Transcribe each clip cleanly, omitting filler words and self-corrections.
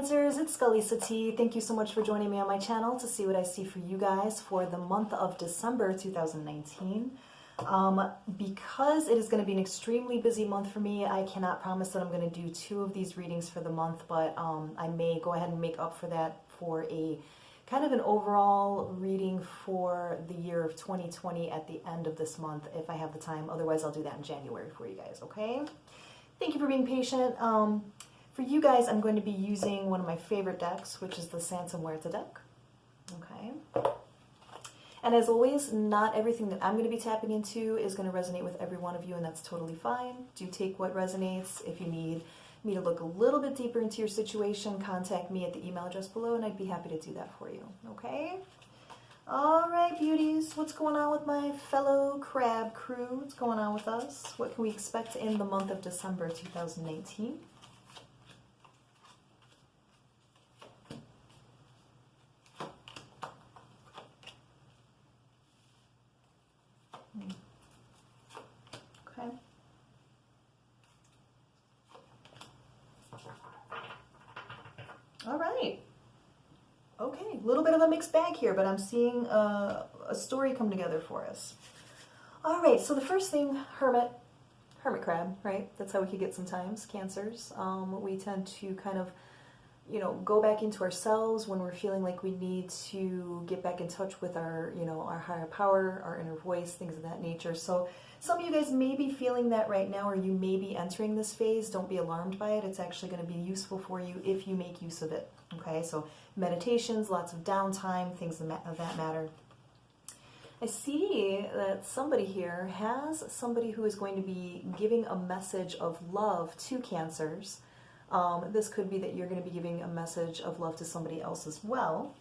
Cancers, it's Scully Sati. Thank you so much for joining me on my channel to see what I see for you guys for the month of December 2019. Because it is going to be an extremely busy month for me, I cannot promise that I'm going to do 2 of these readings for the month, but I may go ahead and make up for that for a kind of an overall reading for the year of 2020 at the end of this month if I have the time. Otherwise, I'll do that in January for you guys, okay? Thank you for being patient. For you guys, I'm going to be using one of my favorite decks, which is the Santa Muerta deck. Okay. And as always, not everything that I'm going to be tapping into is going to resonate with every one of you, and that's totally fine. Do take what resonates. If you need me to look a little bit deeper into your situation, contact me at the email address below, and I'd be happy to do that for you. Okay? All right, beauties. What's going on with my fellow crab crew? What's going on with us? What can we expect in the month of December 2019? Okay. All right. Okay, a little bit of a mixed bag here, but I'm seeing a story come together for us. All right, so the first thing, hermit crab, right? That's how we could get sometimes, Cancers. We tend to kind of, go back into ourselves when we're feeling like we need to get back in touch with our, our higher power, our inner voice, things of that nature. So some of you guys may be feeling that right now, or you may be entering this phase. Don't be alarmed by it. It's actually going to be useful for you if you make use of it. Okay, so meditations, lots of downtime, things of that matter. I see that somebody here has somebody who is going to be giving a message of love to Cancers. This could be that you're going to be giving a message of love to somebody else as well.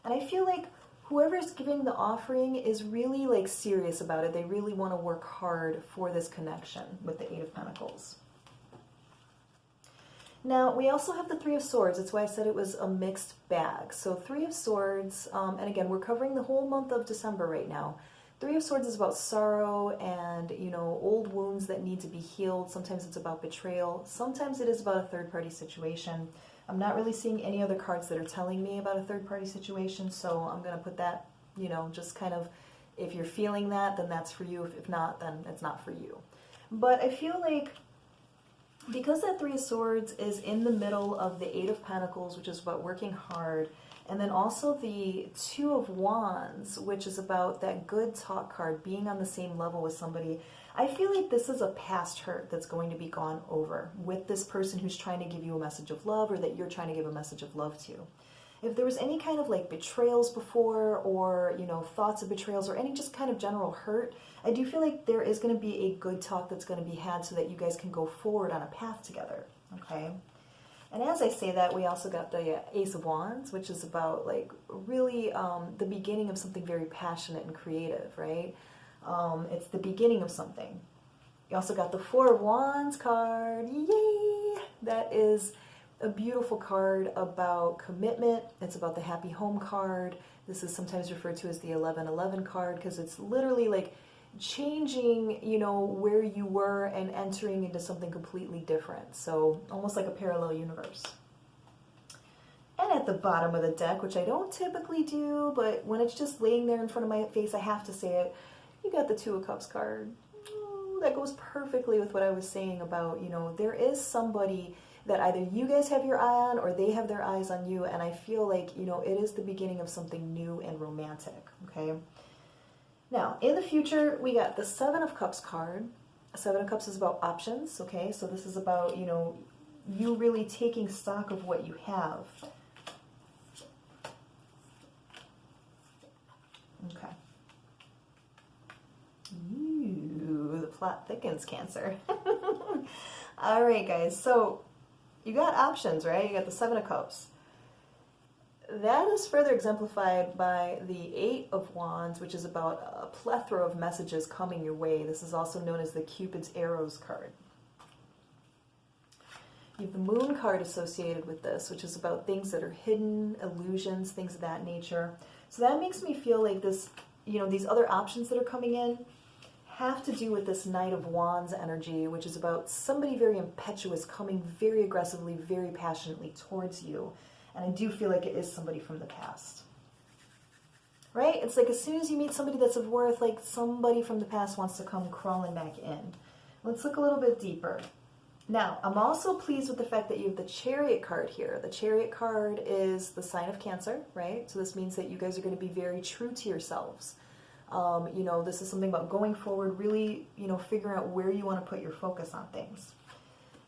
And I feel like whoever's giving the offering is really like serious about it. They really want to work hard for this connection with the 8 of Pentacles. Now, we also have the 3 of Swords. That's why I said it was a mixed bag. So 3 of Swords, and again, we're covering the whole month of December right now. 3 of Swords is about sorrow and, old wounds that need to be healed. Sometimes it's about betrayal. Sometimes it is about a third-party situation. I'm not really seeing any other cards that are telling me about a third-party situation, so I'm going to put that, just kind of, if you're feeling that, then that's for you. If not, then it's not for you. But I feel like because that 3 of Swords is in the middle of the 8 of Pentacles, which is about working hard, and then also the 2 of Wands, which is about that good talk card, being on the same level with somebody, I feel like this is a past hurt that's going to be gone over with this person who's trying to give you a message of love, or that you're trying to give a message of love to. If there was any kind of like betrayals before, or, thoughts of betrayals, or any just kind of general hurt, I do feel like there is going to be a good talk that's going to be had so that you guys can go forward on a path together, okay? And as I say that, we also got the Ace of Wands, which is about like really the beginning of something very passionate and creative, right? It's the beginning of something. You also got the 4 of Wands card. Yay! That is a beautiful card about commitment. It's about the happy home card. This is sometimes referred to as the 1111 card because it's literally like changing, where you were and entering into something completely different. So almost like a parallel universe. And at the bottom of the deck, which I don't typically do, but when it's just laying there in front of my face, I have to say it, you got the 2 of Cups card. Ooh, that goes perfectly with what I was saying about, there is somebody that either you guys have your eye on or they have their eyes on you, and I feel like, it is the beginning of something new and romantic, okay? Now, in the future, we got the 7 of Cups card. 7 of Cups is about options, okay? So this is about, you really taking stock of what you have. Okay. Ooh, the plot thickens, Cancer. All right, guys. So you got options, right? You got the 7 of Cups. That is further exemplified by the 8 of Wands, which is about a plethora of messages coming your way. This is also known as the Cupid's Arrows card. You have the Moon card associated with this, which is about things that are hidden, illusions, things of that nature. So that makes me feel like this, these other options that are coming in have to do with this Knight of Wands energy, which is about somebody very impetuous coming very aggressively, very passionately towards you. And I do feel like it is somebody from the past. Right? It's like as soon as you meet somebody that's of worth, like somebody from the past wants to come crawling back in. Let's look a little bit deeper. Now, I'm also pleased with the fact that you have the Chariot card here. The Chariot card is the sign of Cancer, right? So this means that you guys are going to be very true to yourselves. You know, this is something about going forward, really, you know, figuring out where you want to put your focus on things.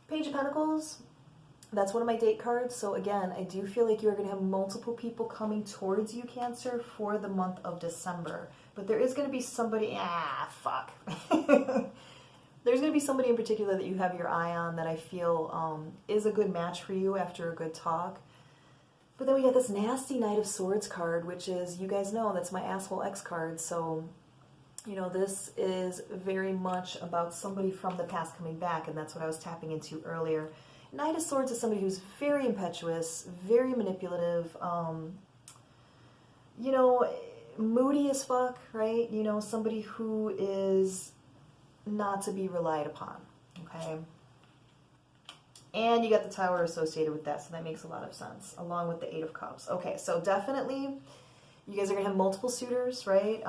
Page of Pentacles, that's one of my date cards. So again, I do feel like you're going to have multiple people coming towards you, Cancer, for the month of December. But there is going to be somebody, there's going to be somebody in particular that you have your eye on that I feel is a good match for you after a good talk. But then we got this nasty Knight of Swords card, which is, you guys know, that's my asshole ex card. So, you know, this is very much about somebody from the past coming back, and that's what I was tapping into earlier. Knight of Swords is somebody who's very impetuous, very manipulative, you know, moody as fuck, right? You know, somebody who is not to be relied upon, okay? And you got the Tower associated with that, so that makes a lot of sense, along with the Eight of Cups. Okay, so definitely you guys are going to have multiple suitors, right?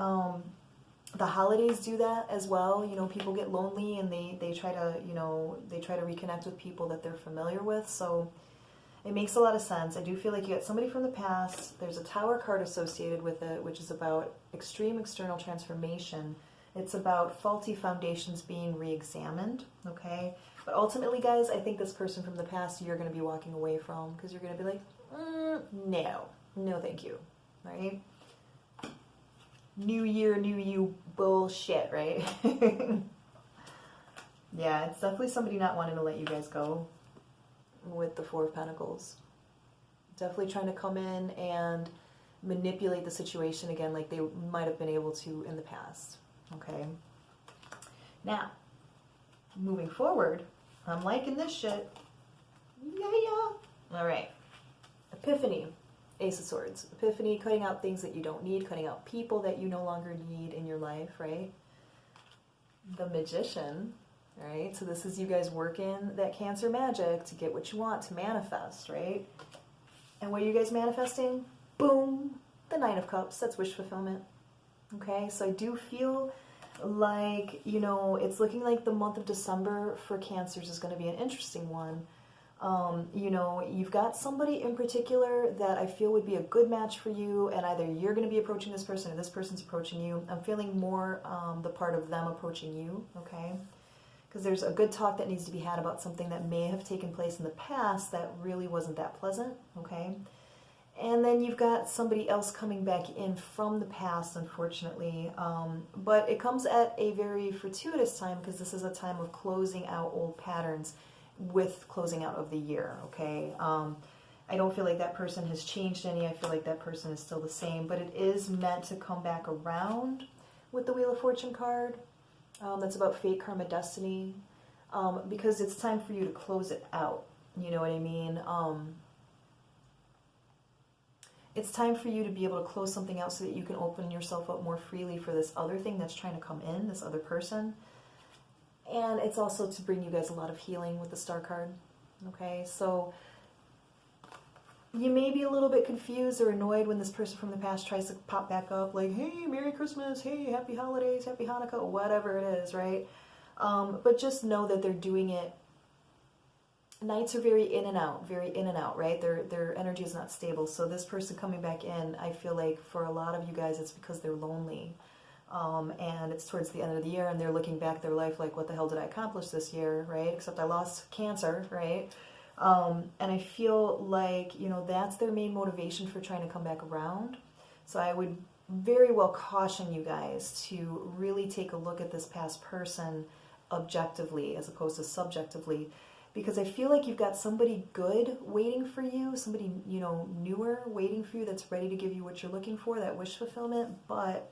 The holidays do that as well. You know, people get lonely and they try to, you know, they try to reconnect with people that they're familiar with, so it makes a lot of sense. I do feel like you got somebody from the past. There's a Tower card associated with it, which is about extreme external transformation. It's about faulty foundations being re-examined, okay? But ultimately, guys, I think this person from the past you're going to be walking away from because you're going to be like, no thank you, right? New year, new you bullshit, right? Yeah, it's definitely somebody not wanting to let you guys go with the Four of Pentacles. Definitely trying to come in and manipulate the situation again like they might have been able to in the past, okay? Now, moving forward, I'm liking this shit. Yeah. All right. Epiphany. Ace of Swords. Epiphany, cutting out things that you don't need, cutting out people that you no longer need in your life, right? The Magician, right? So this is you guys working that Cancer magic to get what you want, to manifest, right? And what are you guys manifesting? Boom! The Nine of Cups. That's wish fulfillment. Okay? So I do feel like, you know, it's looking like the month of December for Cancers is going to be an interesting one. You know, you've got somebody in particular that I feel would be a good match for you, and either you're going to be approaching this person or this person's approaching you. I'm feeling more the part of them approaching you, okay? Because there's a good talk that needs to be had about something that may have taken place in the past that really wasn't that pleasant, okay? And then you've got somebody else coming back in from the past, unfortunately. But it comes at a very fortuitous time because this is a time of closing out old patterns with closing out of the year, okay? I don't feel like that person has changed any. I feel like that person is still the same. But it is meant to come back around with the Wheel of Fortune card. That's about fate, karma, destiny. Because it's time for you to close it out. You know what I mean? It's time for you to be able to close something out so that you can open yourself up more freely for this other thing that's trying to come in, this other person. And it's also to bring you guys a lot of healing with the Star card. Okay, so you may be a little bit confused or annoyed when this person from the past tries to pop back up, like, hey, Merry Christmas, hey, Happy Holidays, Happy Hanukkah, whatever it is, right? But just know that they're doing it. Nights are very in and out, right? Their energy is not stable. So this person coming back in, I feel like for a lot of you guys, it's because they're lonely. And it's towards the end of the year, and they're looking back at their life like, what the hell did I accomplish this year, right? Except I lost Cancer, right? And I feel like, you know, that's their main motivation for trying to come back around. So I would very well caution you guys to really take a look at this past person objectively as opposed to subjectively, because I feel like you've got somebody good waiting for you, somebody, you know, newer waiting for you that's ready to give you what you're looking for, that wish fulfillment, but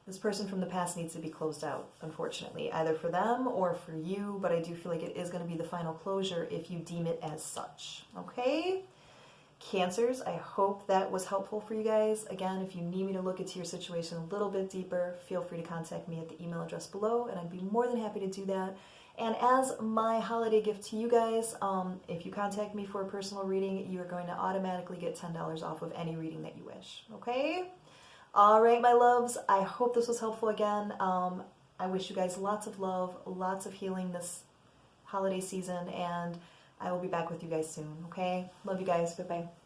this person from the past needs to be closed out, unfortunately, either for them or for you, but I do feel like it is going to be the final closure if you deem it as such, okay? Cancers, I hope that was helpful for you guys. Again, if you need me to look into your situation a little bit deeper, feel free to contact me at the email address below, and I'd be more than happy to do that. And as my holiday gift to you guys, if you contact me for a personal reading, you are going to automatically get $10 off of any reading that you wish. Okay? All right, my loves. I hope this was helpful again. I wish you guys lots of love, lots of healing this holiday season, and I will be back with you guys soon. Okay? Love you guys. Bye-bye.